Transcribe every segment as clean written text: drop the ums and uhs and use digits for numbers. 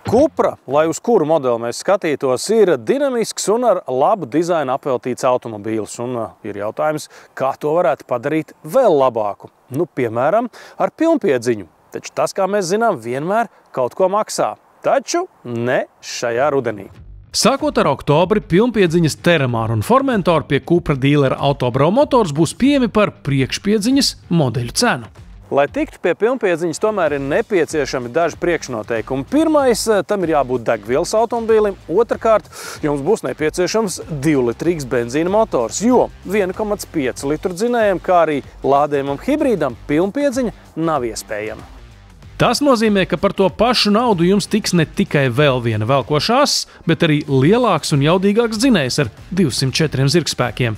Cupra, lai uz kuru modeli mēs skatītos, ir dinamisks un ar labu dizainu apveltīts automobīls. Un ir jautājums, kā to varētu padarīt vēl labāku. Nu, piemēram, ar pilnpiedziņu. Taču tas, kā mēs zinām, vienmēr kaut ko maksā. Taču ne šajā rudenī. Sākot ar oktobri, pilnpiedziņas Terramar un Formentor pie Cupra dīlera Autobrau Motors būs pieejami par priekšpiedziņas modeļu cenu. Lai tiktu pie pilnpiedziņas, tomēr ir nepieciešami daži priekšnoteikumi. Pirmais, tam ir jābūt degvielas automobīlim. Otrkārt, jums būs nepieciešams 2-litrīgs benzīna motors, jo 1,5 litru dzinējam, kā arī lādējumam hibrīdam, pilnpiedziņa nav iespējama. Tas nozīmē, ka par to pašu naudu jums tiks ne tikai vēl viena velkošās, bet arī lielāks un jaudīgāks dzinējs ar 204 zirgspēkiem.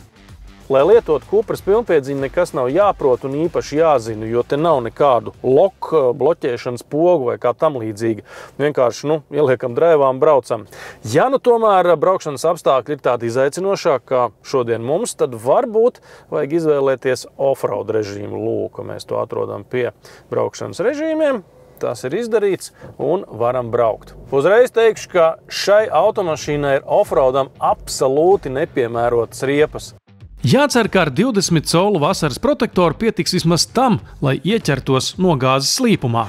Lai lietotu Cupras pilnpiedziņu, nekas nav jāprot un īpaši jāzina, jo te nav nekādu bloķēšanas pogu vai kā tam līdzīgi. Vienkārši, ieliekam drēvā un braucam. Ja tomēr braukšanas apstākļi ir tādi izaicinošāki, kā šodien mums, tad varbūt vajag izvēlēties off-road režīmu. Lūk, mēs to atrodam pie braukšanas režīmiem. Tas ir izdarīts un varam braukt. Uzreiz teikšu, ka šai automašīnai ir off-roadam absolūti nepiemērotas riepas. Jācer, ka ar 20 colu vasaras protektoru pietiks vismaz tam, lai ieķertos nogāzes slīpumā.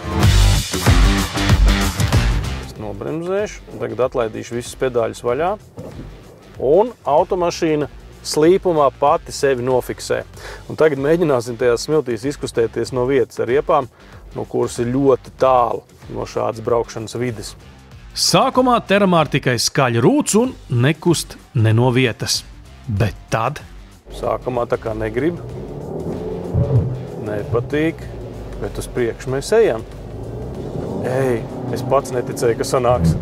Es nobremzēšu, tagad atlaidīšu visus pedāļus vaļā, un automašīna slīpumā pati sevi nofiksē. Un tagad mēģināsim tajās smiltīs izkustēties no vietas ar riepām, no kuras ir ļoti tālu no šādas braukšanas vides. Sākumā Terramar tikai skaļi rūc un nekust ne no vietas. Bet tad... Sākumā tā kā negrib, nepatīk, bet uz priekšu mēs ejam. Es pats neticēju, ka sanāks.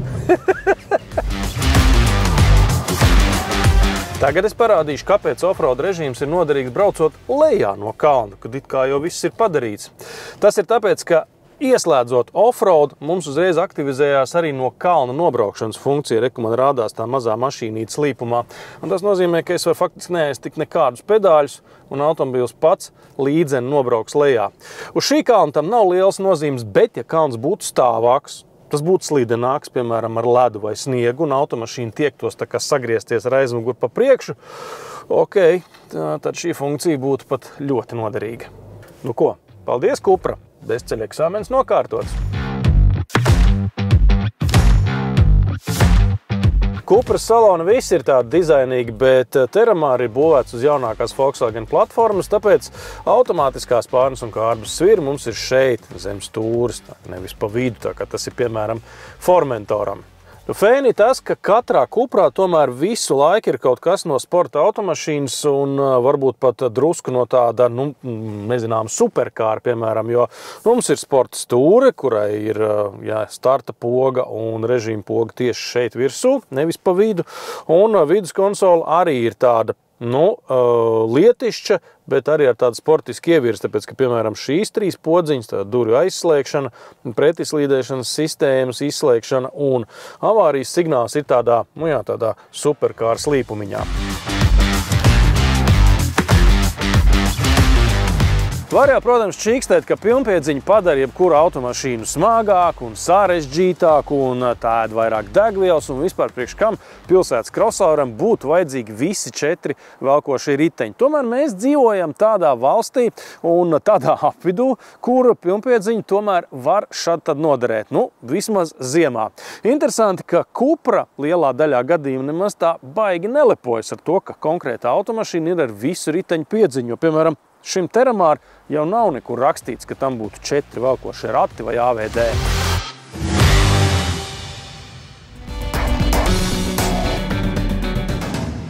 Tagad es parādīšu, kāpēc off-road režīms ir noderīgs braucot lejā no kalna, kad it kā jau viss ir padarīts. Tas ir tāpēc, ka ieslēdzot off-road, mums uzreiz aktivizējās arī no kalna nobraukšanas funkcija, re, ka man rādās tā mazā mašīnīte slīpumā. Un tas nozīmē, ka es varu faktiski neaiztikt nekādus pedāļus, un automobīls pats līdzeni nobrauks lejā. Uz šī kalna tam nav liels nozīmes, bet ja kalns būtu stāvāks, tas būtu slidenāks, piemēram, ar ledu vai sniegu, un automašīna tiektos tā kā sagriezties ar aizmuguri pa priekšu, tad šī funkcija būtu pat ļoti noderīga. Nu ko, paldies, Cupra! Bezceļa eksāmens nokārtots. Cupras salona viss ir tādi dizainīgi, bet Terramar ir būvēts uz jaunākās Volkswagen platformas, tāpēc automātiskās pārnes un kārbas svira mums ir šeit, zem stūres, nevis pa vidu, tā kā tas ir, piemēram, Formentoram. Fēni tas, ka katrā Cuprā tomēr visu laiku ir kaut kas no sporta automašīnas un varbūt pat drusku no tāda, nezināma superkāra, piemēram, jo mums ir sporta stūre, kurai ir starta poga un režīma poga tieši šeit virsū, nevis pa vidu, un vidus konsola arī ir tāda, lietišķa, bet arī ar tādu sportisku ievirzi, tāpēc, ka, piemēram, šīs 3 podziņas, tāda durvju aizslēgšana, pretislīdēšanas sistēmas izslēgšana un avārijas signāls ir tādā, tādā superkāra slīpumiņā. Var jau, protams, čīkstēt, ka pilnpiedziņa padara jebkuru automašīnu smagāku un sarežģītāku un tā ēd vairāk degvielas un vispār priekš kam pilsētas crossoveram būtu vajadzīgi visi 4 velkošie riteņi. Tomēr mēs dzīvojam tādā valstī un tādā apvidū, kur pilnpiedziņa tomēr var šad tad noderēt, vismaz ziemā. Interesanti, ka Cupra lielā daļā gadījumu nemaz tā baigi nelepojas ar to, ka konkrēta automašīna ir ar visu riteņu piedziņu, jo, piemēram, šim Terramar jau nav nekur rakstīts, ka tam būtu 4 velkošie rati vai AVD.